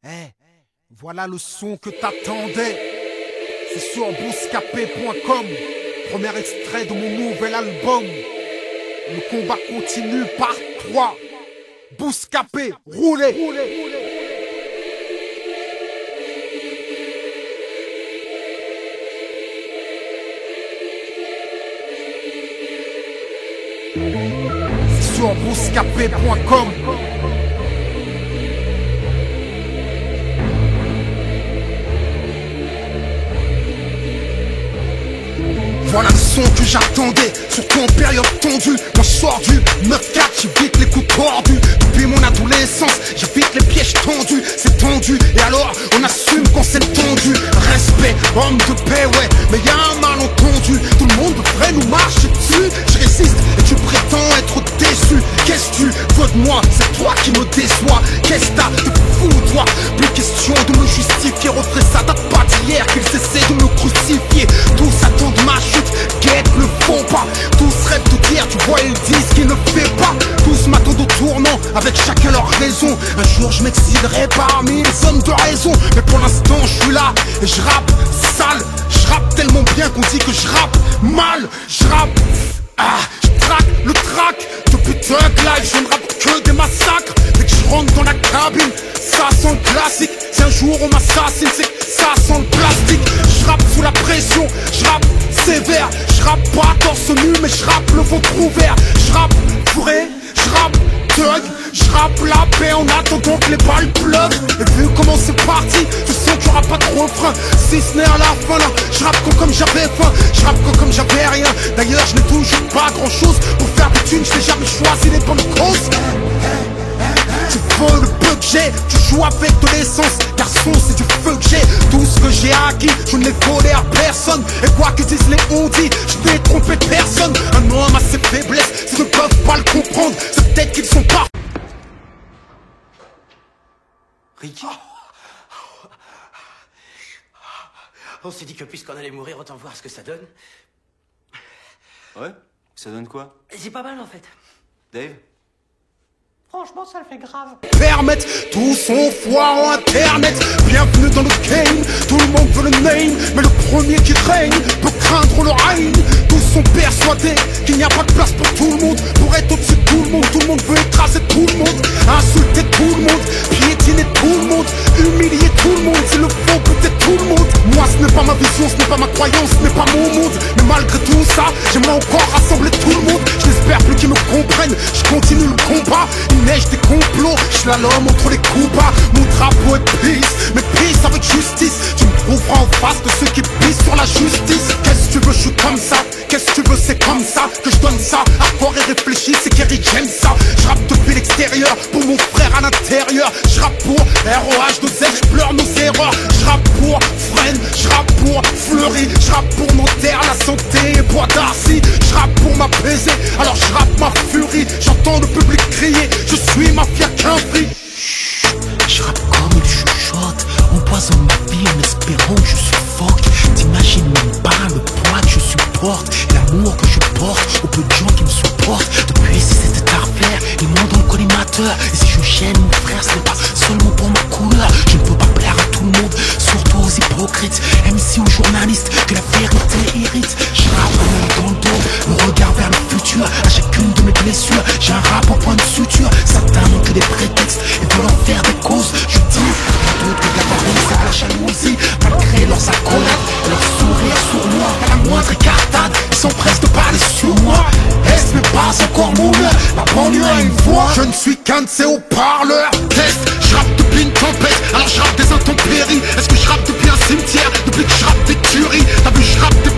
Eh, voilà le son que t'attendais. C'est sur bouscapé.com. Premier extrait de mon nouvel album. Le combat continue par 3. Bouscapé, roulez. C'est sur bouscapé.com. Voilà le son que j'attendais, surtout en période tendue. Quand je sors du 9-4, j'évite les coups tordus. Depuis mon adolescence, j'évite les pièges tendus. C'est tendu, et alors on assume quand c'est tendu. Respect, homme de paix, ouais, mais y'a un malentendu. Tout le monde devrait nous marcher dessus. Je résiste et tu prétends être déçu. Qu'est-ce que tu veux de moi? C'est toi qui me déçois. Qu'est-ce que t'as de fou, toi? Plus question de me justifier. Refrais, ça date pas d'hier qu'ils essaient de me crucifier. Tous attendent ma chute, guette le font pas. Tous rêvent de dire, tu vois, ils disent qu'ils ne fait pas. Tous m'attendent au tournant, avec chacun leur raison. Un jour je m'exilerai parmi les hommes de raison. Mais pour l'instant je suis là, et je rappe sale. Je rappe tellement bien qu'on dit que je rappe mal. Je rappe, je traque le track. Depuis Thug Life, je ne rappe que des massacres. Dès que je rentre dans la cabine, ça sent le classique. Si un jour on m'assassine, c'est que ça sent le plastique. Je rappe sous la pression, je rappe sévère. Je rappe pas torse nu, mais je rappe le ventre ouvert. Je rappe fourré, je rappe thug. Je rappe la paix en attendant que les balles pleuvent. Et vu comment c'est parti, je sens qu'il y aura pas de refrain. Si ce n'est à la fin là, je rappe comme j'avais faim. Je rappe comme j'avais rien. D'ailleurs je n'ai toujours pas grand chose. Pour faire des thunes, je n'ai jamais choisi les bonnes causes. Tu veux le peu que j'ai, tu joues avec de l'essence. Garçon, c'est du feu que j'ai. Tout ce que j'ai acquis, je ne l'ai volé à personne. Et quoi que disent les on-dit, je n'ai trompé personne. Un homme a ses faiblesses, s'ils ne peuvent pas le comprendre, c'est peut-être qu'ils sont pas. Ricky, on s'est dit que puisqu'on allait mourir, autant voir ce que ça donne. Ouais? Ça donne quoi? C'est pas mal en fait. Dave? Franchement, ça le fait grave. Permettre tout son foire en internet. Bienvenue dans le game, tout le monde veut le name. Mais le premier qui règne peut craindre le règne. Tous sont persuadés qu'il n'y a pas de place pour tout le monde. Pour être au-dessus de tout le monde veut écraser tout le monde. Insulter tout le monde, piétiner tout le monde. Humilier tout le monde, s'il le faut peut-être tout le monde. Moi ce n'est pas ma vision, ce n'est pas ma croyance, ce n'est pas mon monde. Mais malgré tout ça, j'aimerais encore rassembler tout le monde. Je n'espère plus qu'ils me comprennent, je continue le combat. Il neige des complots, je suis l'homme entre les coups bas. Mon drapeau est peace, mais peace avec justice. Tu me trouveras en face de ceux qui pissent sur la justice. Qu'est-ce que tu veux, je suis comme ça. Qu'est-ce que tu veux, c'est comme ça que je donne ça. Hardcore et réfléchi, c'est qu'Eric j'aime ça. Je rappe depuis l'extérieur, pour mon frère à l'intérieur. Je rappe pour ROH2Z, je pleure nos erreurs. Je rappe pour Fren, je rappe pour Fleury. Je rappe pour Nanterre, la santé et Bois d'Arcy. Je rappe pour m'apaiser, alors je rappe ma furie. J'entends le public crier, je suis mafia qu'un prix. Je rappe comme il chuchote, empoisonne ma vie en espérant que je suffoque. T'imagines même pas le poids que je supporte, l'amour que je porte aux peu de gens qui me supportent. Depuis si c'était à refaire, ils m'ont dans le collimateur. Et si je gêne mon frère, c'est pas seulement pour ma couleur. Je ne peux pas plaire à tout le monde, surtout aux hypocrites, MC ou journalistes, que la vérité irrite. Je rappe dans le dos, le regard vers le futur. À chacune de mes blessures, j'ai un rap au point de suture. Certains n'ont que des prétextes et veulent en faire des causes. Je dis à d'autres que la parole c'est à la jalousie. Malgré leurs accolades et leurs sourires sournois, à la moindre écartade, ils s'empressent de parler sur moi. Est-ce mais pas encore mon heure, la banlieue a une voix. Je ne suis qu'un de ces haut-parleurs. Test, je rappe depuis une tempête, alors je rappe des intempéries. Est-ce que je rappe depuis un cimetière, depuis que je rappe des tueries? T'as vu, je rappe des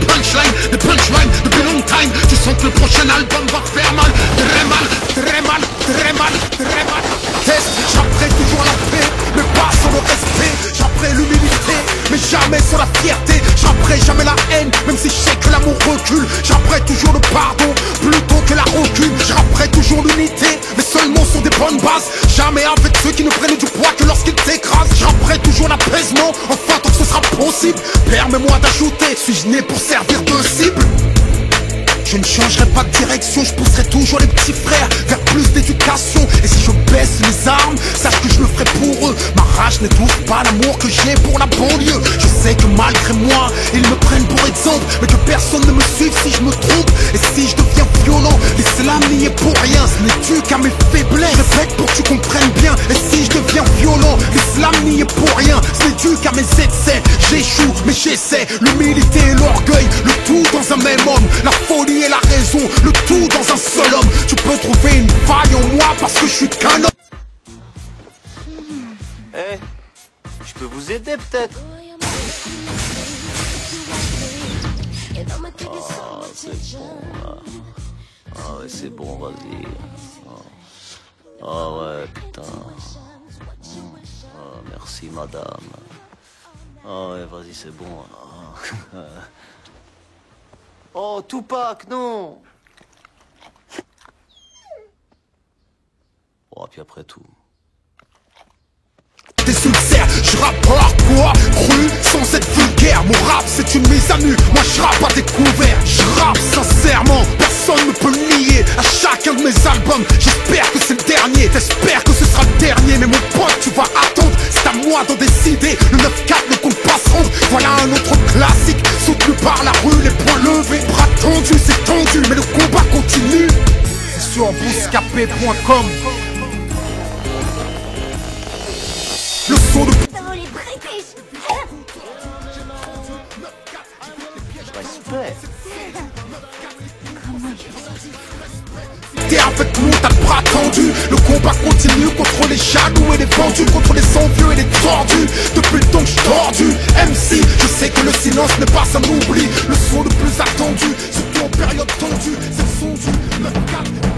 punchlines depuis long time. Tu sens que le prochain album va faire mal. Très mal, très mal, très mal, très mal. Test, j'apprête toujours la paix, mais pas sans le respect. J'apprête l'humilité, mais jamais sans la fierté. J'apprête jamais la haine, même si je sais que l'amour recule. J'apprête toujours le pardon, plutôt que la rancune. J'apprête toujours l'unité, mais seulement sur des bonnes bases. Jamais avec ceux qui ne prennent du poids que lorsqu'ils t'écrasent. J'apprête toujours l'apaisement, enfin tant que ce sera possible. Permets-moi d'ajouter, suis-je né pour servir de cible? Je ne changerai pas de direction, je pousserai toujours les petits frères vers plus d'éducation. Et si je baisse les armes, sache que je le ferai pour eux. Ma rage je n'étouffe pas l'amour que j'ai pour la banlieue. Je sais que malgré moi, ils me prennent pour exemple, mais que personne ne me suive si je me trompe. Et si je deviens violent, l'islam n'y est pour rien, ce n'est dû qu'à mes faiblesses. Je répète pour que tu comprennes bien. Et si je deviens violent, l'islam n'y est pour rien, ce n'est dû qu'à mes excès. J'échoue mais j'essaie, l'humilité et l'orgueil, le tout dans un même homme. La folie et la raison, le tout dans un seul homme. Tu peux trouver une faille en moi parce que je suis qu'un homme. Eh, je peux vous aider peut-être? Ah, c'est bon là. Ah ouais, c'est bon, vas-y. Ah ouais, putain. Ah, merci madame. Ah ouais, vas-y, c'est bon. Ah. Oh, Tupac, non. Oh, puis après tout. T'es sincère, je rappe hardcore, cru, sans être vulgaire. Mon rap c'est une mise à nu, moi je rappe à découvert. Je rappe sincèrement, personne ne peut le nier. À chacun de mes albums, j'espère que c'est le dernier. T'espères que ce sera le dernier, mais mon pote tu vas attendre. C'est à moi d'en décider, le 9-4 ne compte pas se rendre. Voilà un autre classique, soutenu par la rue, les poings levés, bras tendus, c'est tendu, mais le combat continue. C'est sur bouscapé.com. Le son de... Respect. T'es avec nous, t'as le bras tendu. Le combat continue contre les jaloux et les vendus, contre les envieux et les tordus. Depuis le temps que je tordu MC, je sais que le silence n'est pas un oubli. Le son le plus attendu, surtout en période tendue, c'est le son du 9-4.